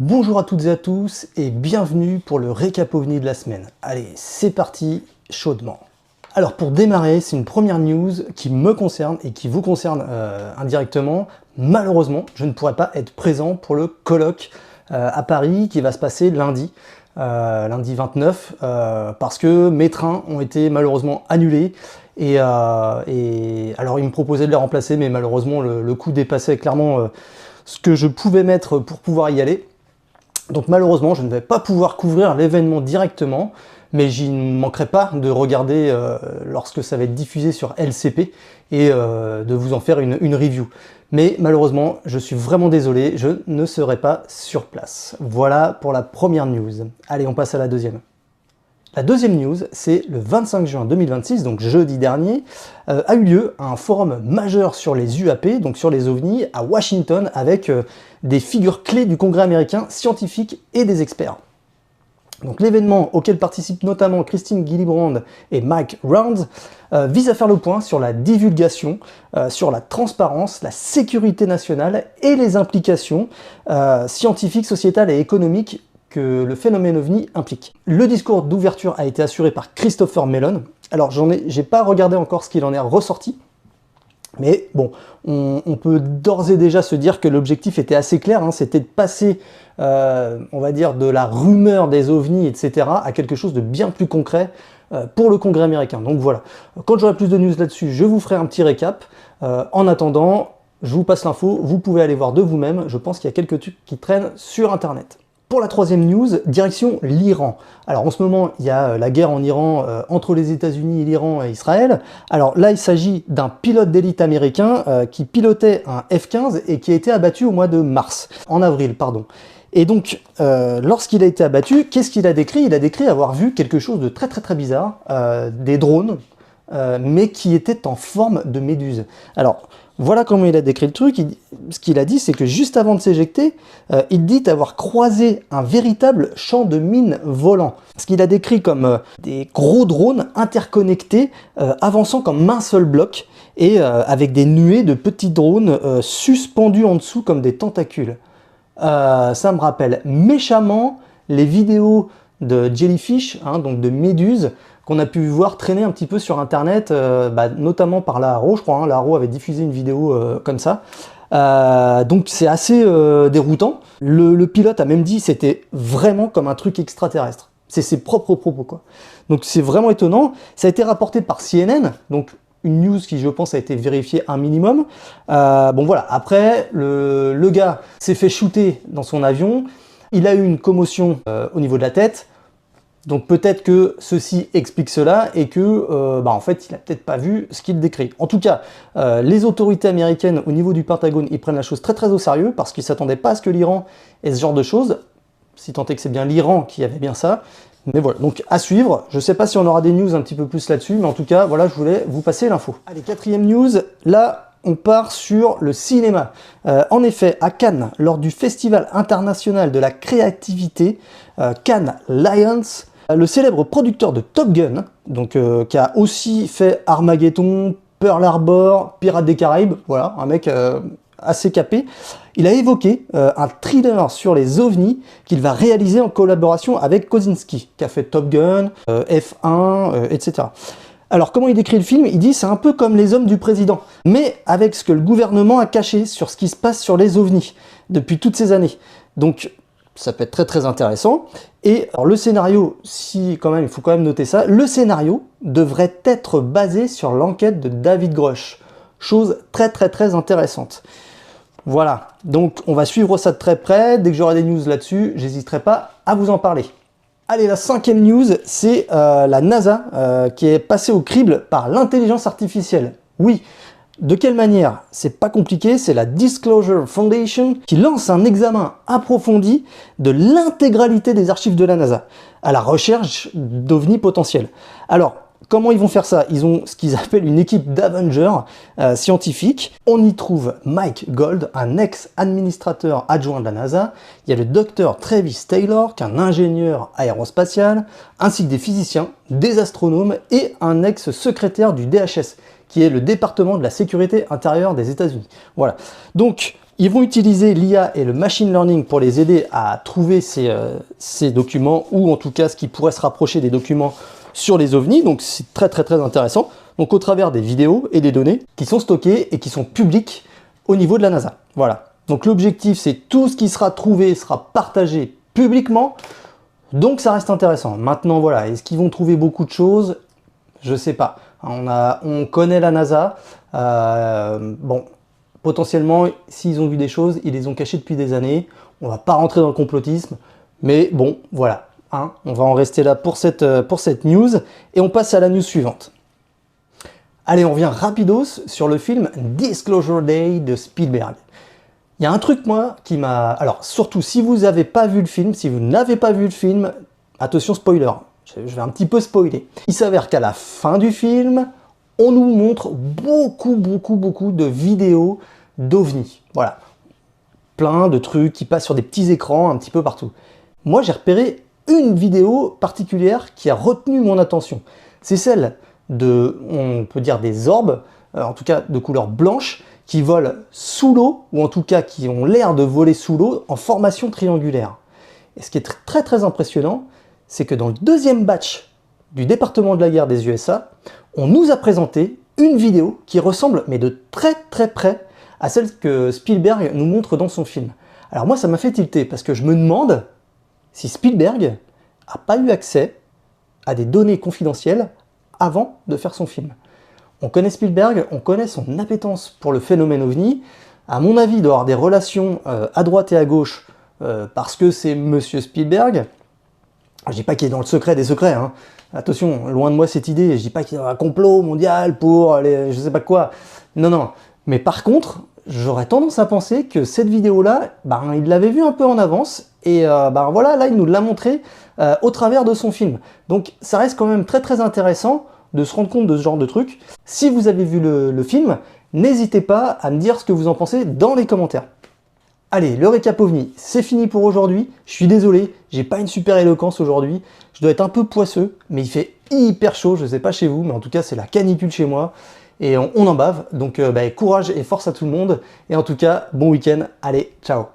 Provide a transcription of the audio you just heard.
Bonjour à toutes et à tous et bienvenue pour le récap OVNI de la semaine. Allez, c'est parti, chaudement. Alors pour démarrer, c'est une première news qui me concerne et qui vous concerne indirectement. Malheureusement, je ne pourrai pas être présent pour le colloque à Paris qui va se passer lundi. Lundi 29, parce que mes trains ont été malheureusement annulés et alors ils me proposaient de les remplacer, mais malheureusement le coût dépassait clairement ce que je pouvais mettre pour pouvoir y aller. Donc malheureusement je ne vais pas pouvoir couvrir l'événement directement, mais j'y ne manquerai pas de regarder lorsque ça va être diffusé sur LCP et de vous en faire une review. Mais malheureusement, je suis vraiment désolé, je ne serai pas sur place. Voilà pour la première news. Allez, on passe à la deuxième. La deuxième news, c'est le 25 juin 2026, donc jeudi dernier, a eu lieu un forum majeur sur les UAP, donc sur les OVNI, à Washington, avec des figures clés du Congrès américain, scientifiques et des experts. Donc l'événement auquel participent notamment Christine Gillibrand et Mike Rounds vise à faire le point sur la divulgation, sur la transparence, la sécurité nationale et les implications scientifiques, sociétales et économiques que le phénomène OVNI implique. Le discours d'ouverture a été assuré par Christopher Mellon. Alors j'ai pas regardé encore ce qu'il en est ressorti, mais bon, on peut d'ores et déjà se dire que l'objectif était assez clair, hein, c'était de passer, on va dire, de la rumeur des ovnis, etc., à quelque chose de bien plus concret pour le Congrès américain. Donc voilà, quand j'aurai plus de news là-dessus, je vous ferai un petit récap. En attendant, je vous passe l'info, vous pouvez aller voir de vous-même, je pense qu'il y a quelques trucs qui traînent sur Internet. Pour la troisième news, direction l'Iran. Alors en ce moment, il y a la guerre en Iran entre les États-Unis, l'Iran et Israël. Alors là, il s'agit d'un pilote d'élite américain qui pilotait un F-15 et qui a été abattu au mois de mars, en avril, pardon. Et donc, lorsqu'il a été abattu, qu'est-ce qu'il a décrit? Il a décrit avoir vu quelque chose de très bizarre, des drones, mais qui étaient en forme de méduse. Alors, voilà comment il a décrit le truc. Ce qu'il a dit, c'est que juste avant de s'éjecter, il dit avoir croisé un véritable champ de mines volant. Ce qu'il a décrit comme des gros drones interconnectés, avançant comme un seul bloc, et avec des nuées de petits drones suspendus en dessous comme des tentacules. Ça me rappelle méchamment les vidéos de jellyfish, hein, donc de méduses, qu'on a pu voir traîner un petit peu sur internet, notamment par Laharo, je crois, hein, Laharo avait diffusé une vidéo comme ça. Donc c'est assez déroutant. Le pilote a même dit que c'était vraiment comme un truc extraterrestre. C'est ses propres propos, quoi. Donc c'est vraiment étonnant. Ça a été rapporté par CNN, donc une news qui, je pense, a été vérifiée un minimum. Bon voilà, après, le gars s'est fait shooter dans son avion. Il a eu une commotion au niveau de la tête. Donc peut-être que ceci explique cela et que, en fait, il a peut-être pas vu ce qu'il décrit. En tout cas, les autorités américaines au niveau du Pentagone, ils prennent la chose très au sérieux parce qu'ils ne s'attendaient pas à ce que l'Iran ait ce genre de choses, si tant est que c'est bien l'Iran qui avait bien ça. Mais voilà, donc à suivre. Je ne sais pas si on aura des news un petit peu plus là-dessus, mais en tout cas, voilà, je voulais vous passer l'info. Allez, quatrième news, là, on part sur le cinéma. En effet, à Cannes, lors du Festival international de la créativité, Cannes Lions, le célèbre producteur de Top Gun, donc qui a aussi fait Armageddon, Pearl Harbor, Pirates des Caraïbes, voilà, un mec assez capé, il a évoqué un thriller sur les ovnis qu'il va réaliser en collaboration avec Kosinski, qui a fait Top Gun, F1, etc. Alors comment il décrit le film? Il dit c'est un peu comme Les Hommes du Président, mais avec ce que le gouvernement a caché sur ce qui se passe sur les ovnis depuis toutes ces années. Donc ça peut être très intéressant. Et alors, le scénario, si quand même, il faut quand même noter ça, le scénario devrait être basé sur l'enquête de David Grush. Chose très intéressante. Voilà, donc on va suivre ça de très près. Dès que j'aurai des news là-dessus, j'hésiterai pas à vous en parler. Allez, la cinquième news, c'est la NASA qui est passée au crible par l'intelligence artificielle. Oui. De quelle manière? C'est pas compliqué, c'est la Disclosure Foundation qui lance un examen approfondi de l'intégralité des archives de la NASA à la recherche d'ovnis potentiels. Alors, comment ils vont faire ça? Ils ont ce qu'ils appellent une équipe d'Avengers scientifiques. On y trouve Mike Gold, un ex-administrateur adjoint de la NASA. Il y a le docteur Travis Taylor, qui est un ingénieur aérospatial, ainsi que des physiciens, des astronomes et un ex-secrétaire du DHS, qui est le département de la sécurité intérieure des États-Unis. Voilà. Donc, Ils vont utiliser l'IA et le machine learning pour les aider à trouver ces documents, ou en tout cas ce qui pourrait se rapprocher des documents sur les ovnis. Donc c'est très intéressant. Donc au travers des vidéos et des données qui sont stockées et qui sont publiques au niveau de la NASA. Voilà. Donc l'objectif, c'est tout ce qui sera trouvé sera partagé publiquement. Donc ça reste intéressant. Maintenant voilà, est-ce qu'ils vont trouver beaucoup de choses? Je sais pas. On connaît la NASA. Bon, potentiellement, s'ils ont vu des choses, ils les ont cachées depuis des années. On va pas rentrer dans le complotisme. Mais bon, voilà. Hein, on va en rester là pour cette news. Et on passe à la news suivante. Allez, on revient rapidos sur le film Disclosure Day de Spielberg. Il y a un truc, moi, qui m'a... Alors, surtout, si vous n'avez pas vu le film, si vous n'avez pas vu le film, attention, spoiler, je vais un petit peu spoiler. Il s'avère qu'à la fin du film, on nous montre beaucoup de vidéos d'OVNI. Voilà. Plein de trucs qui passent sur des petits écrans un petit peu partout. Moi, j'ai repéré une vidéo particulière qui a retenu mon attention. C'est celle de, on peut dire, des orbes, en tout cas de couleur blanche, qui volent sous l'eau, ou en tout cas qui ont l'air de voler sous l'eau en formation triangulaire. Et ce qui est très impressionnant, c'est que dans le deuxième batch du département de la guerre des USA, on nous a présenté une vidéo qui ressemble, mais de très près, à celle que Spielberg nous montre dans son film. Alors moi, ça m'a fait tilter, parce que je me demande si Spielberg n'a pas eu accès à des données confidentielles avant de faire son film. On connaît Spielberg, on connaît son appétence pour le phénomène OVNI. À mon avis, il doit y avoir des relations à droite et à gauche parce que c'est Monsieur Spielberg. Je dis pas qu'il est dans le secret des secrets, hein. Attention, loin de moi cette idée. Je dis pas qu'il est dans un complot mondial pour les, je sais pas quoi. Non. Mais par contre, j'aurais tendance à penser que cette vidéo-là, il l'avait vue un peu en avance et voilà, là, il nous l'a montré au travers de son film. Donc, ça reste quand même très intéressant de se rendre compte de ce genre de truc. Si vous avez vu le film, n'hésitez pas à me dire ce que vous en pensez dans les commentaires. Allez, le récap OVNI, c'est fini pour aujourd'hui. Je suis désolé, j'ai pas une super éloquence aujourd'hui. Je dois être un peu poisseux, mais il fait hyper chaud, je sais pas chez vous, mais en tout cas c'est la canicule chez moi. Et on en bave, donc courage et force à tout le monde. Et en tout cas, bon week-end, allez, ciao.